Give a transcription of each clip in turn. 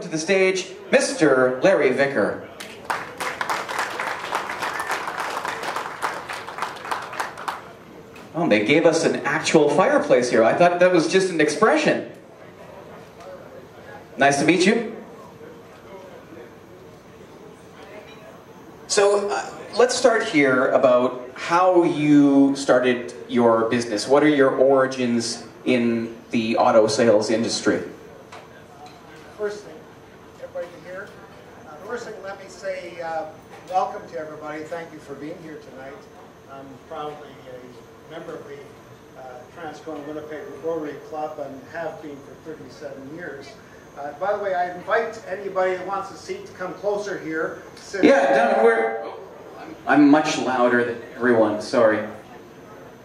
to the stage Mr. Larry Vicker. Oh, they gave us an actual fireplace here. I thought that was just an expression. Nice to meet you. So let's start here about how you started your business. What are your origins in the auto sales industry? First thing, everybody can hear? First thing, let me say welcome to everybody. Thank you for being here tonight. I'm proudly a member of the Transcona Winnipeg Rotary Club and have been for 37 years. By the way, I invite anybody that wants a seat to come closer here. I'm much louder than everyone. Sorry.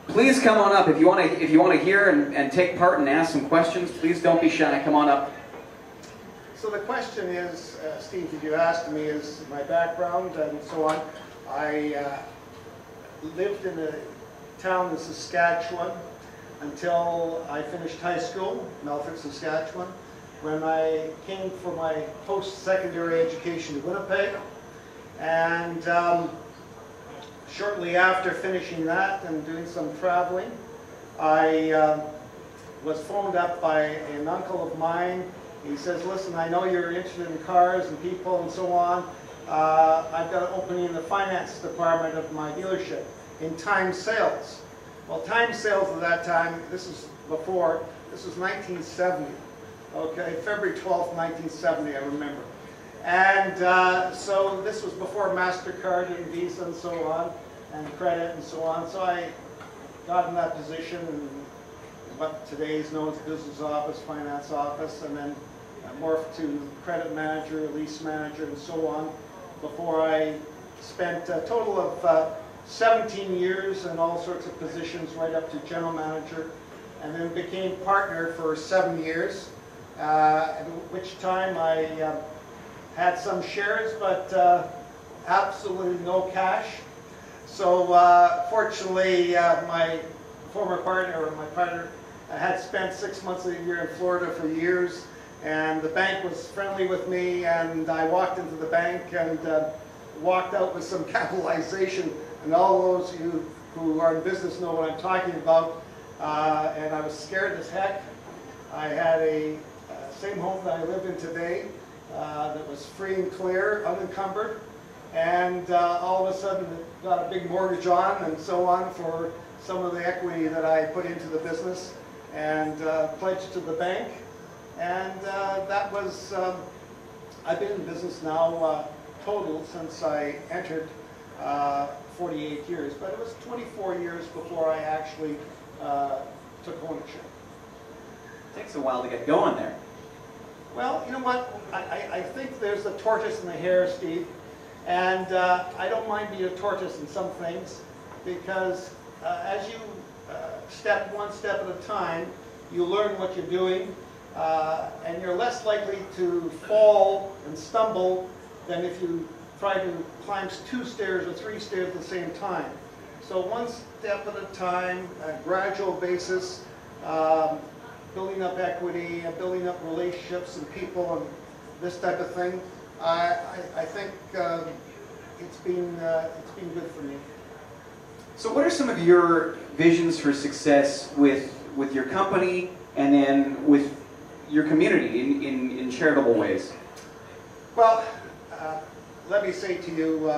Please come on up if you want to hear and take part and ask some questions. Please don't be shy. Come on up. So the question is, Steve, that you asked me is my background and so on. I lived in a town in Saskatchewan until I finished high school, Melfort, Saskatchewan. When I came for my post-secondary education to Winnipeg, and shortly after finishing that and doing some traveling, I was phoned up by an uncle of mine. He says, listen, I know you're interested in cars and people and so on. I've got an opening in the finance department of my dealership in time sales. Well, time sales at that time, this was 1970. Okay, February 12th, 1970, I remember. And so this was before MasterCard and Visa and so on, and credit and so on. So I got in that position in what today is known as business office, finance office, and then morphed to credit manager, lease manager, and so on, before I spent a total of 17 years in all sorts of positions, right up to general manager, and then became partner for 7 years. At which time I had some shares, but absolutely no cash. So fortunately, my former partner, or my partner, had spent 6 months of the year in Florida for years, and the bank was friendly with me, and I walked into the bank and walked out with some capitalization, and all those of you who are in business know what I'm talking about, and I was scared as heck. I had a same home that I live in today that was free and clear, unencumbered, and all of a sudden it got a big mortgage on and so on for some of the equity that I put into the business and pledged to the bank. And that was, I've been in business now total since I entered 48 years, but it was 24 years before I actually took ownership. It takes a while to get going there. Well, you know what? I think there's the tortoise and the hare, Steve. And I don't mind being a tortoise in some things, because as you step one step at a time, you learn what you're doing, and you're less likely to fall and stumble than if you try to climb 2 stairs or 3 stairs at the same time. So one step at a time, a gradual basis, building up equity, building up relationships and people and this type of thing. I think it's been good for me. So what are some of your visions for success with your company and then with your community in charitable ways? Well, let me say to you,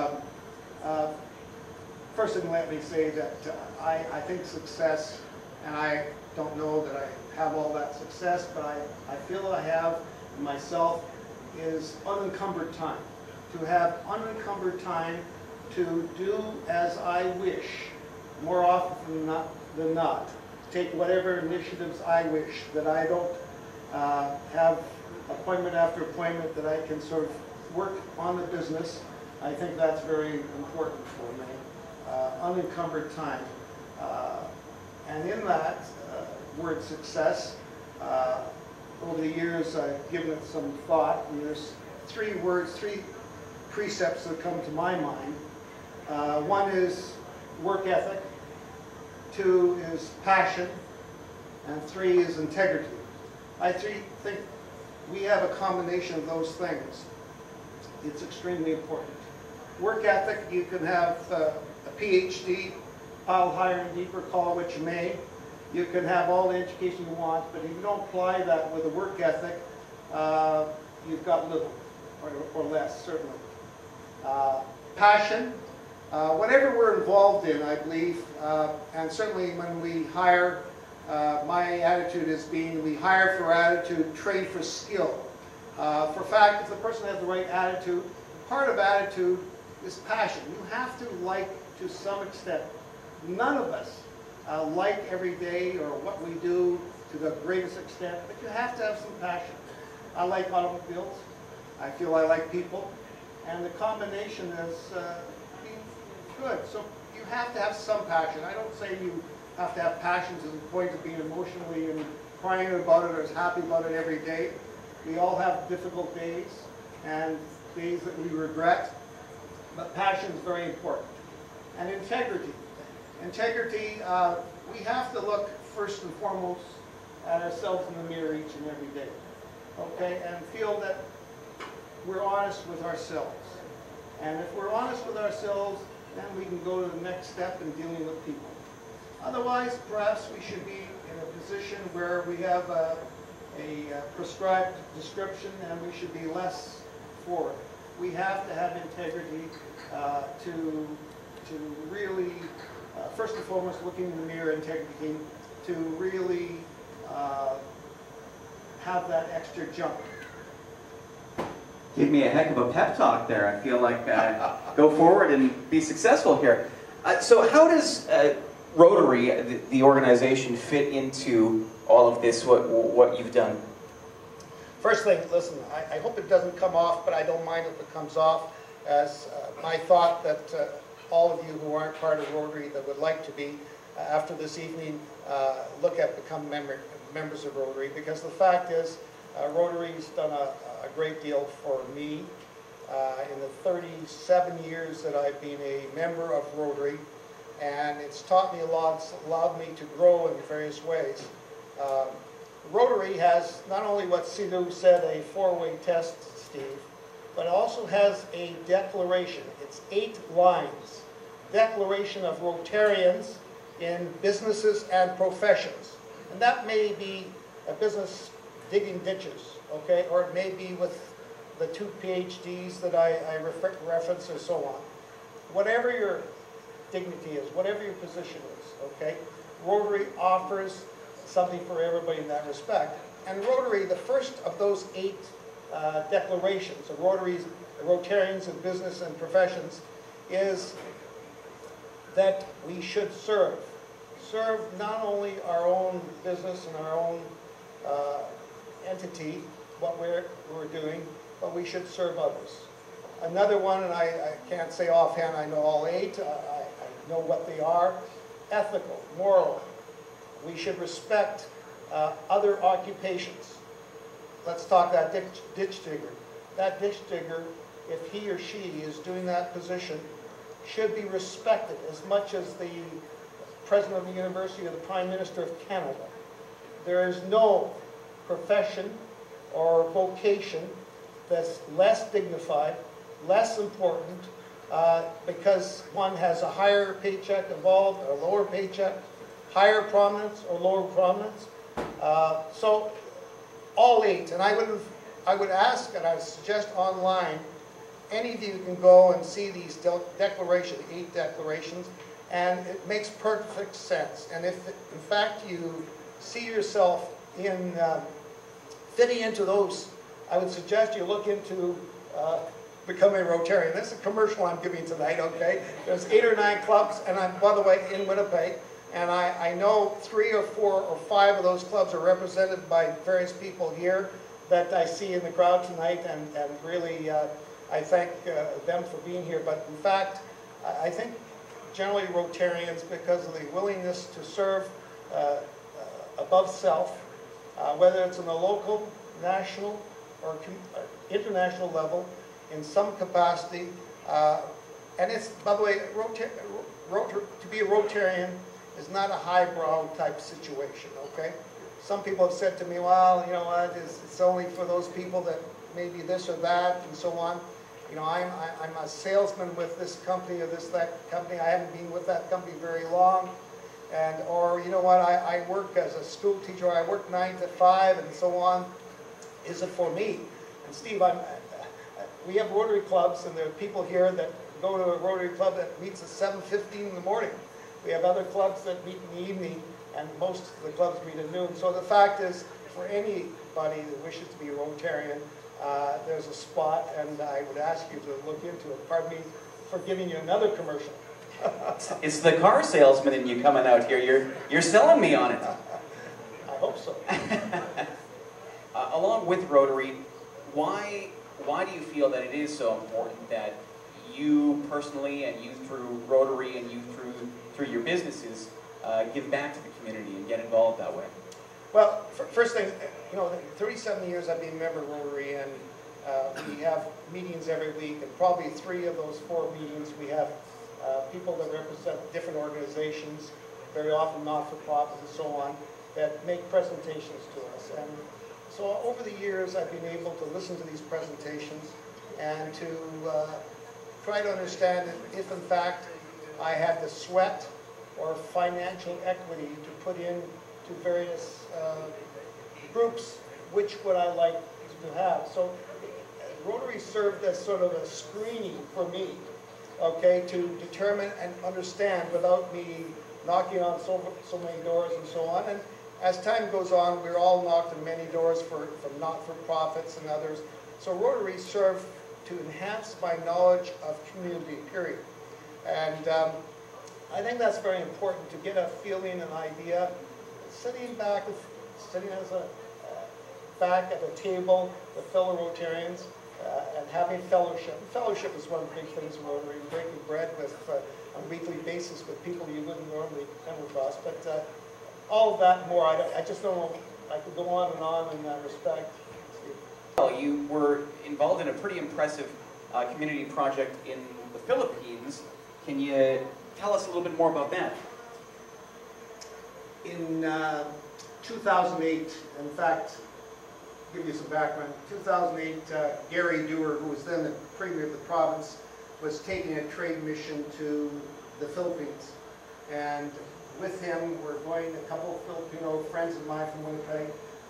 first thing let me say that I think success, and I don't know that I have all that success, but I feel I have myself, is unencumbered time. To have unencumbered time to do as I wish, more often than not. Take whatever initiatives I wish, that I don't have appointment after appointment, that I can sort of work on the business. I think that's very important for me. Unencumbered time. And in that word success, over the years I've given it some thought, and there's 3 precepts that come to my mind. One is work ethic, 2 is passion, and 3 is integrity. I think we have a combination of those things. It's extremely important. Work ethic, you can have a PhD, pile higher and deeper, call it what you may. You can have all the education you want, but if you don't apply that with a work ethic, you've got little, or less, certainly. Passion, whatever we're involved in, I believe, and certainly when we hire, my attitude has been we hire for attitude, train for skill. For fact, if the person has the right attitude, part of attitude is passion. You have to like to some extent. None of us like every day or what we do to the greatest extent, but you have to have some passion. I like automobiles. I feel I like people. And the combination is good. So you have to have some passion. I don't say you have to have passion to the point of being emotionally and crying about it or happy about it every day. We all have difficult days and days that we regret, but passion is very important. And integrity. Integrity, we have to look first and foremost at ourselves in the mirror each and every day, okay, and feel that we're honest with ourselves. And if we're honest with ourselves, then we can go to the next step in dealing with people. Otherwise, perhaps we should be in a position where we have a prescribed description and we should be less forward. We have to have integrity to really, first and foremost, looking in the mirror, integrity, to really have that extra jump. Give me a heck of a pep talk there. I feel like go forward and be successful here. So how does Rotary, the organization, fit into all of this, what you've done? First thing, listen, I hope it doesn't come off, but I don't mind if it comes off, as my thought that all of you who aren't part of Rotary that would like to be, after this evening, look at become members of Rotary, because the fact is, Rotary's done a great deal for me. In the 37 years that I've been a member of Rotary, and it's taught me a lot, it's allowed me to grow in various ways. Rotary has not only what Sidhu said, a four-way test, Steve, but also has a declaration. It's 8 lines. Declaration of Rotarians in businesses and professions. And that may be a business digging ditches, okay, or it may be with the 2 PhDs that I reference or so on. Whatever your dignity is, whatever your position is, okay, Rotary offers something for everybody in that respect. And Rotary, the first of those 8 declarations of Rotarians in business and professions is that we should serve. Serve not only our own business and our own entity, what we're doing, but we should serve others. Another one, and I can't say offhand, I know all 8, I know what they are: ethical, moral. We should respect other occupations. Let's talk that ditch digger. That ditch digger, if he or she is doing that position, should be respected as much as the President of the University or the Prime Minister of Canada. There is no profession or vocation that's less dignified, less important, because one has a higher paycheck involved or lower paycheck, higher prominence or lower prominence. So all 8, and I would ask and I would suggest online, any of you can go and see these 8 declarations, and it makes perfect sense. And if in fact you see yourself in fitting into those, I would suggest you look into becoming a Rotarian. That's a commercial I'm giving tonight, okay? There's 8 or 9 clubs, and I'm, by the way, in Winnipeg, and I know 3 or 4 or 5 of those clubs are represented by various people here that I see in the crowd tonight, and really I thank them for being here. But in fact, I think generally Rotarians, because of the willingness to serve above self, whether it's on the local, national, or international level, in some capacity, and it's, by the way, to be a Rotarian is not a highbrow type situation, okay? some people have said to me, well, you know what, it's only for those people that maybe this or that and so on. You know, I'm a salesman with this company or that company. I haven't been with that company very long. And, or, you know what, I work as a school teacher. I work 9 to 5 and so on. Is it for me? And Steve, we have Rotary clubs, and there are people here that go to a Rotary club that meets at 7:15 in the morning. We have other clubs that meet in the evening, and most of the clubs meet at noon. So the fact is, for anybody that wishes to be a Rotarian, there's a spot, and I would ask you to look into it. Pardon me for giving you another commercial. It's the car salesman in you coming out here. You're selling me on it. I hope so. Along with Rotary, why do you feel that it is so important that you personally, and you through Rotary, and you through your businesses, give back to the community and get involved that way? Well, first thing, you know, 37 years I've been a member of Rotary, and we have meetings every week, and probably 3 of those 4 meetings we have people that represent different organizations, very often not-for-profits and so on, that make presentations to us. And so over the years I've been able to listen to these presentations and to try to understand if in fact I had the sweat or financial equity to put in to various groups, which would I like to have. So Rotary served as sort of a screening for me, okay, to determine and understand without me knocking on so many doors and so on. And as time goes on, we're all knocked on many doors from not-for-profits and others. So Rotary served to enhance my knowledge of community, period. And I think that's very important, to get a feeling, an idea. Sitting as back at a table with fellow Rotarians and having fellowship. Fellowship is one of the big things in Rotary, breaking bread with, on a weekly basis with people you wouldn't normally come across. But all of that and more, I just don't know, I could go on in that respect. Well, you were involved in a pretty impressive community project in the Philippines. Can you tell us a little bit more about that? In 2008, in fact, give you some background, 2008, Gary Dewar, who was then the Premier of the province, was taking a trade mission to the Philippines. And with him were going a couple of Filipino friends of mine from Winnipeg,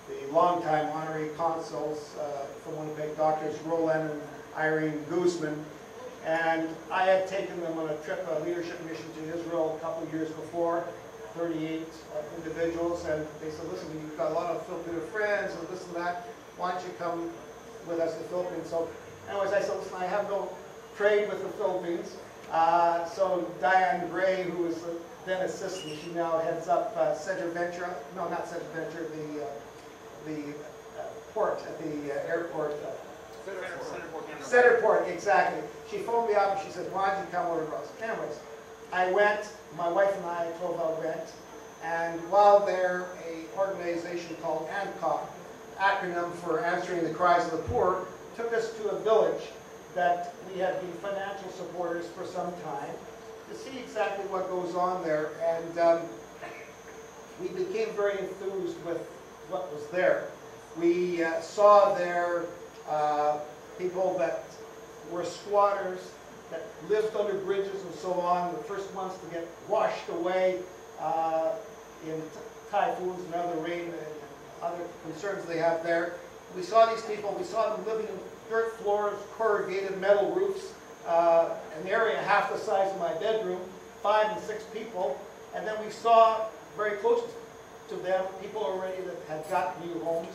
the longtime honorary consuls from Winnipeg, Drs. Roland and Irene Guzman. And I had taken them on a trip, a leadership mission to Israel a couple of years before, 38 individuals, and they said, listen, you've got a lot of Filipino friends and this and that, why don't you come with us to the Philippines? So anyways, I said, listen, I have no trade with the Philippines. So Diane Gray, who was then assistant, she now heads up Cedar Venture, no, not Cedar Venture, the port at the airport. Centerport, exactly. She phoned me up and she said, why don't you come over to us? Anyways, I went, my wife and I drove out went, and while there, an organization called ANCOG, acronym for Answering the Cries of the Poor, took us to a village that we had been financial supporters for some time to see exactly what goes on there, and we became very enthused with what was there. We saw there people that were squatters, that lived under bridges and so on, the first ones to get washed away in typhoons and other rain and other concerns they have there. We saw these people, we saw them living in dirt floors, corrugated metal roofs, an area half the size of my bedroom, 5 and 6 people, and then we saw very close to them people already that had got new homes,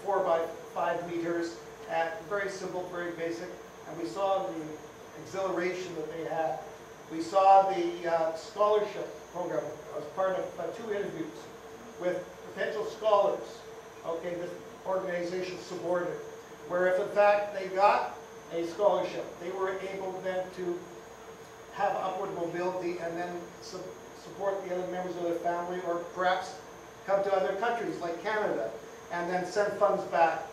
4 by 5 meters, and very simple, very basic, and we saw the exhilaration that they had. We saw the scholarship program. I was part of 2 interviews with potential scholars. Okay, this organization supported, where if in fact they got a scholarship, they were able then to have upward mobility and then support the other members of their family, or perhaps come to other countries like Canada and then send funds back.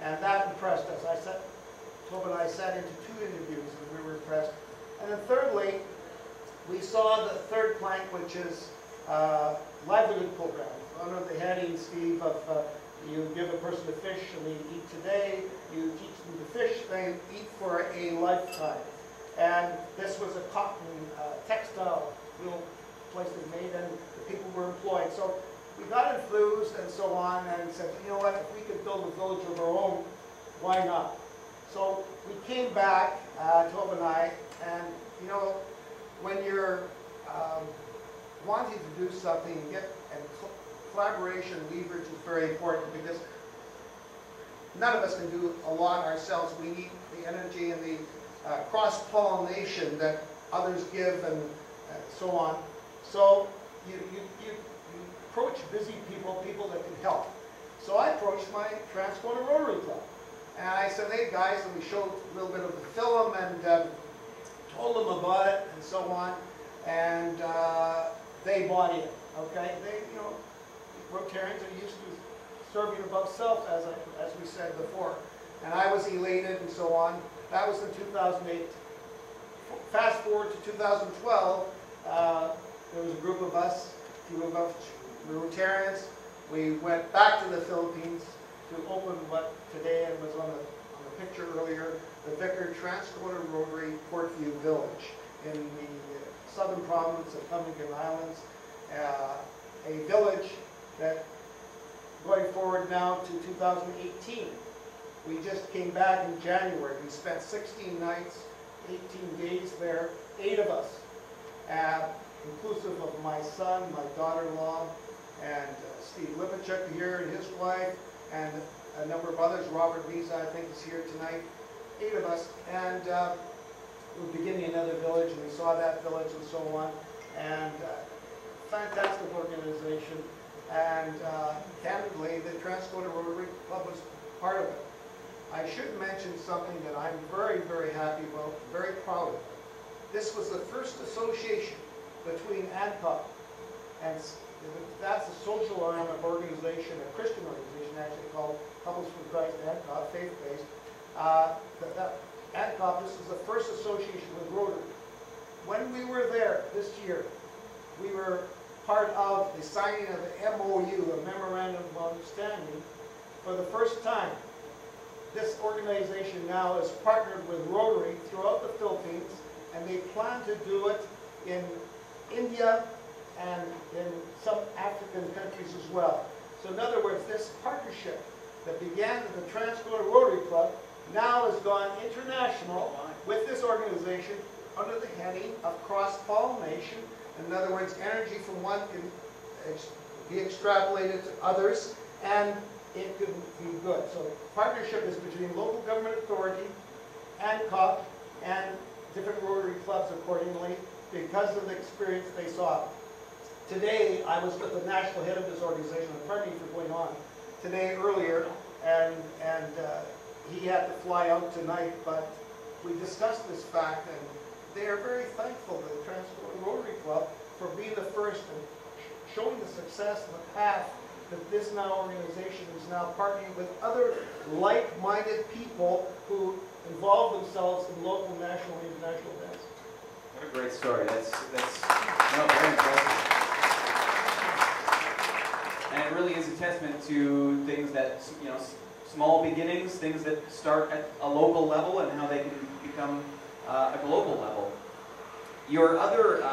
And that impressed us. Tob and I sat into 2 interviews and we were impressed. And then thirdly, we saw the third plank, which is livelihood program. one of the headings, Steve, of you give a person a fish and they eat today, you teach them to fish, they eat for a lifetime. And this was a cotton textile little place they made, and the people were employed. So we got enthused and so on, and said, you know what, if we could build a village of our own, why not? So we came back, Tove and I, and you know, when you're wanting to do something and get and collaboration, leverage is very important, because none of us can do a lot ourselves. We need the energy and the cross-pollination that others give and so on. So you approach busy people, people that can help. So I approached my Transcona Rotary Club. And I said, hey guys, and we showed a little bit of the film and told them about it and so on. And they bought in, okay? They, you know, Rotarians are used to serving above self, as we said before. And I was elated and so on. That was in 2008. Fast forward to 2012, there was a group of us, a few of us, the Rotarians. We went back to the Philippines to open what today, and was on the picture earlier, the Vicar Transcona Rotary Portview Village in the southern province of Pemmican Islands. A village that, going forward now to 2018, we just came back in January. We spent 16 nights, 18 days there, 8 of us, inclusive of my son, my daughter-in-law, and Steve Lipachuk here and his wife, and a number of others. Robert Visa, I think, is here tonight. 8 of us. And we're beginning another village, and we saw that village and so on. And fantastic organization. And candidly, the Transcona Rotary Club was part of it. I should mention something that I'm very, very happy about, very proud of. This was the first association between ANCOP, and that's a social arm of organization, a Christian organization actually called Couples for Christ, ANCOP, faith-based. ANCOP, this is the first association with Rotary. When we were there this year, we were part of the signing of the MOU, a Memorandum of Understanding, for the first time. This organization now is partnered with Rotary throughout the Philippines, and they plan to do it in India and in some African countries as well. So in other words, this partnership that began at the Transcona Rotary Club now has gone international with this organization under the heading of cross-pollination. In other words, energy from one can be extrapolated to others, and it could be good. So partnership is between local government authority, ANCOP, and different Rotary clubs accordingly, because of the experience they saw. Today, I was with the national head of this organization, and pardon me for going on, today earlier, and he had to fly out tonight, but we discussed this fact, and they are very thankful to the Transcona Rotary Club for being the first and showing the success and the path that this now organization is now partnering with other like-minded people who involve themselves in local, national, and international events. What a great story. That's no, very impressive. And it really is a testament to things that, you know, small beginnings, things that start at a local level and how they can become a global level. Your other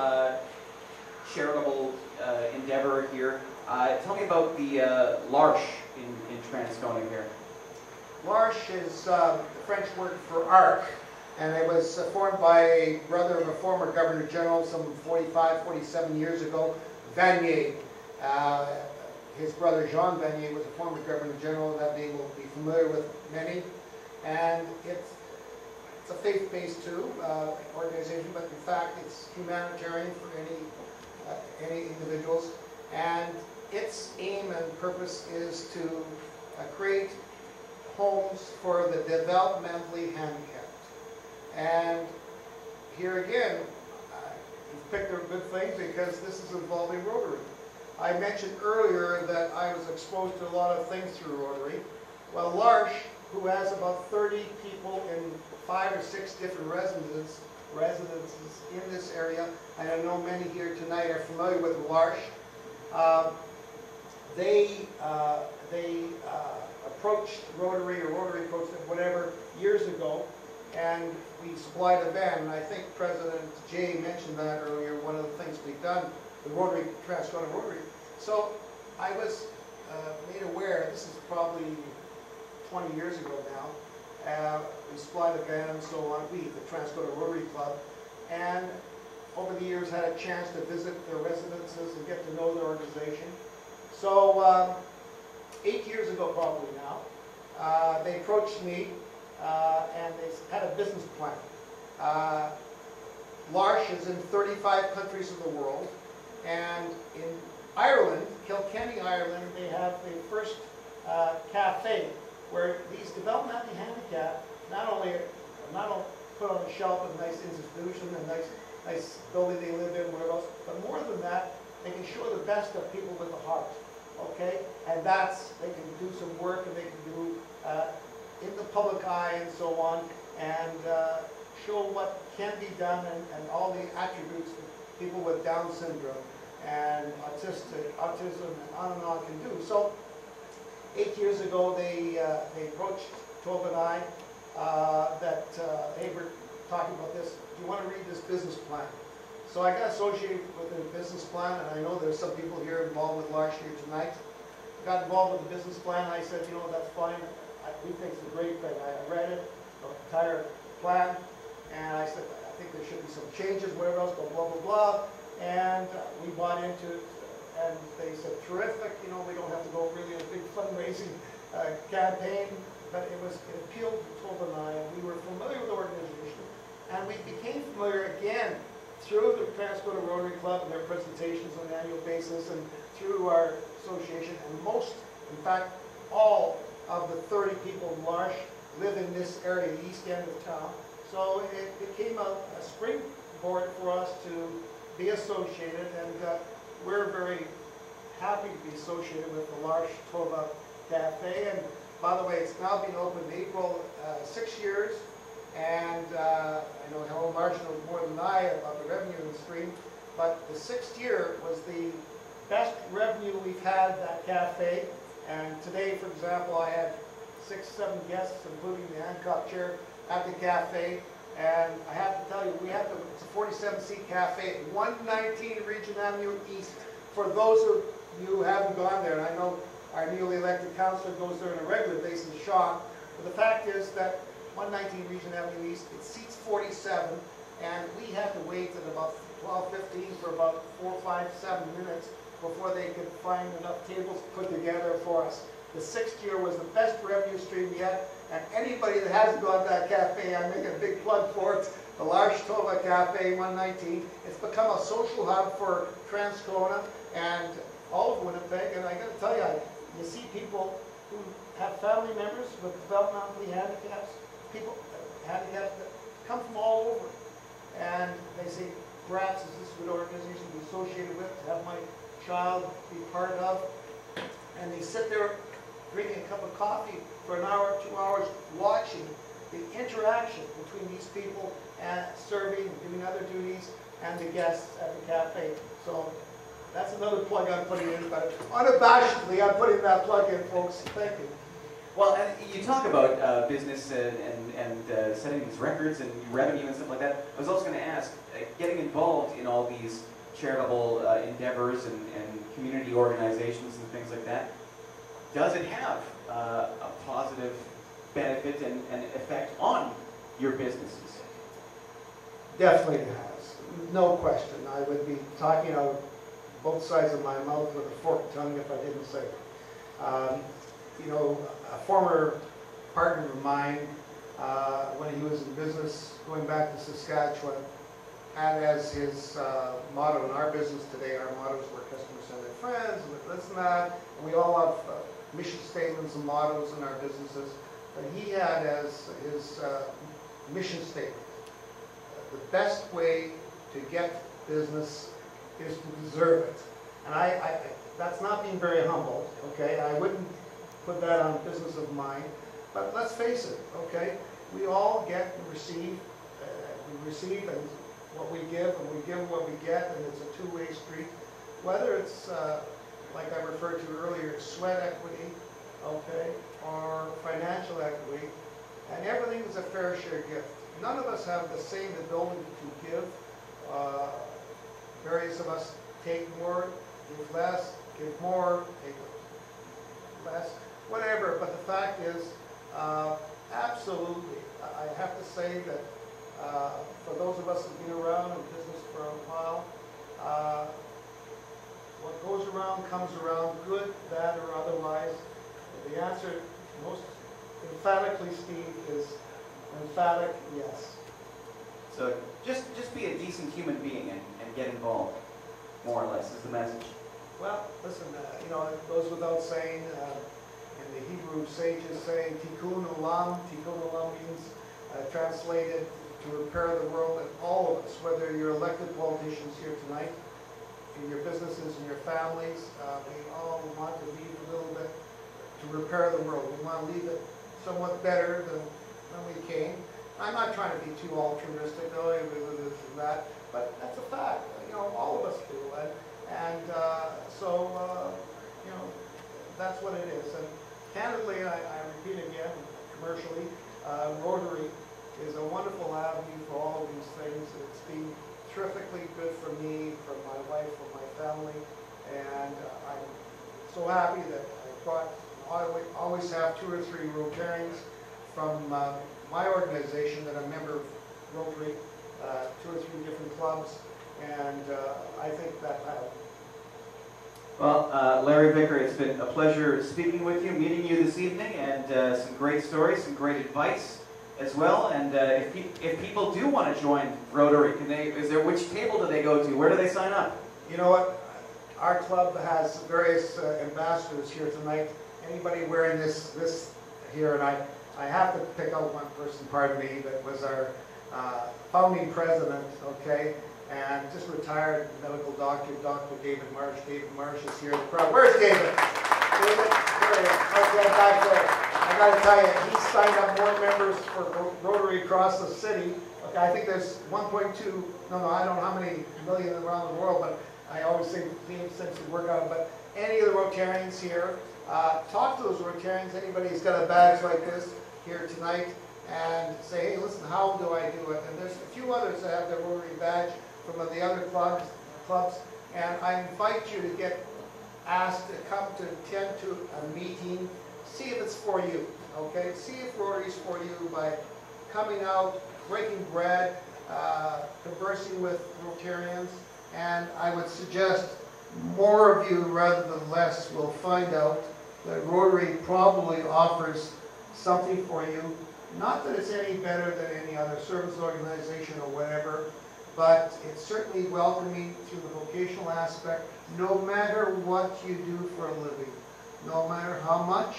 charitable endeavor here, tell me about the LArche in Transcona here. LArche is the French word for arc, and it was formed by a brother of a former Governor General some 45, 47 years ago, Vanier. His brother Jean Vanier was a former Governor General. That name will be familiar with many. And it's a faith-based too organization, but in fact it's humanitarian for any individuals. And its aim and purpose is to create homes for the developmentally handicapped. And here again, you've picked a good thing because this is involving Rotary. I mentioned earlier that I was exposed to a lot of things through Rotary. Well, LArche, who has about 30 people in 5 or 6 different residences in this area, and I know many here tonight are familiar with LArche. they approached Rotary, or Rotary approached them, whatever, years ago, and we supplied a van. And I think President Jay mentioned that earlier, one of the things we've done, the Rotary, Transcona Rotary. So I was made aware, this is probably 20 years ago now, we supplied a van and so on, we, the Transcona Rotary Club, and over the years had a chance to visit their residences and get to know their organization. So 8 years ago probably now, they approached me and they had a business plan. LArche is in 35 countries of the world, and in Ireland, Kilkenny, Ireland, they have the first cafe where these developmentally handicapped not only put on a shelf with a nice institution and nice building they live in, where else, but more than that, they can show the best of people with a heart. Okay, and that's, they can do some work, and they can do in the public eye and so on, and show what can be done, and all the attributes that people with Down syndrome and autism and on can do. So 8 years ago, they approached Tova and I that they were talking about this. Do you want to read this business plan? So I got associated with the business plan, and I know there's some people here involved with LArche here tonight. Got involved with the business plan, and I said, you know, that's fine. We think it's a great thing. I read it, the entire plan, and I said, I think there should be some changes, whatever else, blah, blah, blah, blah. And we bought into it, and they said, terrific, you know, we don't have to go really a big fundraising campaign, but it appealed to Tova and I, and we were familiar with the organization, and we became familiar again through the Transcona Rotary Club and their presentations on an annual basis, and through our association, and most, in fact, all of the 30 people in LArche live in this area, the east end of town. So it became a springboard for us to be associated, and we're very happy to be associated with the LArche Tova Cafe. And by the way, it's now been open in April, 6 years, and I know Helen Large knows more than I about the revenue in the stream, but the 6th year was the best revenue we've had at that cafe. And today, for example, I had 6, 7 guests, including the Hancock chair, at the cafe. And I have to tell you, it's a 47-seat cafe at 119 Regent Avenue East. For those of you who haven't gone there, and I know our newly elected councillor goes there on a regular basis, Sean, but the fact is that 119 Regent Avenue East, it seats 47, and we had to wait at about 12:15 for about 4, 5, 7 minutes before they could find enough tables put together for us. The 6th year was the best revenue stream yet, and anybody that hasn't gone to that cafe, I'm making a big plug for it, the LArche Tova Cafe 119. It's become a social hub for Transcona and all of Winnipeg, and I got to tell you, you see people who have family members with developmentally handicaps, people handicaps that come from all over, and they say, perhaps is this a good organization to be associated with, to have my child be part of, and they sit there drinking a cup of coffee for an hour, 2 hours, watching the interaction between these people and serving and doing other duties and the guests at the cafe. So that's another plug I'm putting in, but unabashedly I'm putting that plug in, folks. Thank you. Well, and you talk about business and setting these records and revenue and stuff like that. I was also going to ask, getting involved in all these charitable endeavors and community organizations and things like that, does it have a positive benefit and effect on your businesses? Definitely has. No question. I would be talking out both sides of my mouth with a forked tongue if I didn't say it. You know, a former partner of mine, when he was in business, going back to Saskatchewan, had as his motto in our business today, our motto is we're customer-centered friends, and this and that, and we all have mission statements and mottos in our businesses, but he had as his mission statement, the best way to get business is to deserve it. And that's not being very humble, okay? I wouldn't put that on business of mine, but let's face it, okay? We all get and receive, and what we give, and we give what we get, and it's a two-way street. Whether it's like I referred to earlier, sweat equity, okay, or financial equity, and everything is a fair share gift. None of us have the same ability to give. Various of us take more, give less, give more, take less, whatever. But the fact is, absolutely, I have to say that for those of us who've been around in business for a while, what goes around comes around, good, bad, or otherwise. The answer, most emphatically, Steve, is emphatic yes. So just be a decent human being and get involved, more or less, is the message. Well, listen, you know, it goes without saying, and the Hebrew sages say, tikkun olam. Tikkun olam means, translated, to repair the world, and all of us, whether you're elected politicians here tonight, in your businesses, in your families, we all want to leave a little bit to repair the world. We want to leave it somewhat better than when we came. I'm not trying to be too altruistic, though, this and that, but that's a fact. You know, all of us do, and so you know, that's what it is. And candidly, I repeat again, commercially, Rotary is a wonderful avenue for all of these things. It's been terrifically good for me, for my wife, for my family, and I'm so happy that I always have 2 or 3 Rotarians from my organization that are a member of Rotary, 2 or 3 different clubs, and I think that Well, Larry Vicker, it's been a pleasure speaking with you, meeting you this evening, and some great stories, some great advice as well. And if people do want to join Rotary, which table do they go to? Where do they sign up? You know what? Our club has various ambassadors here tonight. Anybody wearing this here, and I have to pick out one person, pardon me, that was our founding president, okay, and just retired medical doctor, Dr. David Marsh. David Marsh is here in the crowd. Where's David? David? There he is. Okay, back there. I got to tell you, he signed up more members for Rotary across the city. Okay, I think there's 1.2, no, I don't know how many million around the world, but I always think James seems to work on it. But any of the Rotarians here, talk to those Rotarians, anybody who's got a badge like this here tonight, and say, hey, listen, how do I do it? And there's a few others that have their Rotary badge from the other clubs, and I invite you to get asked to come to attend to a meeting, see if it's for you, okay? See if Rotary's for you by coming out, breaking bread, conversing with Rotarians, and I would suggest more of you rather than less will find out that Rotary probably offers something for you. Not that it's any better than any other service organization or whatever, but it's certainly welcoming through the vocational aspect, no matter what you do for a living, no matter how much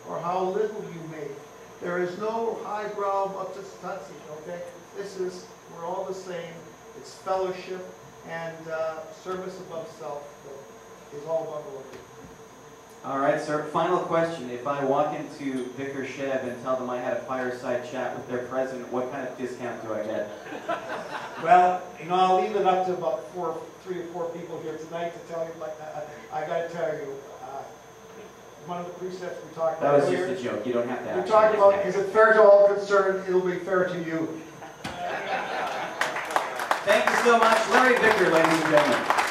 or how little you make. There is no highbrow about this touchy, okay? We're all the same. It's fellowship and service above self that is all about Rotary. All right, sir. Final question. If I walk into Vicar Chev and tell them I had a fireside chat with their president, what kind of discount do I get? Well, you know, I'll leave it up to about 3 or 4 people here tonight to tell you, but I got to tell you, one of the precepts we talked about earlier. That was just a joke. You don't have to. We talked about, is it fair to all concerned? It'll be fair to you. Thank you so much. Larry Vicker, ladies and gentlemen.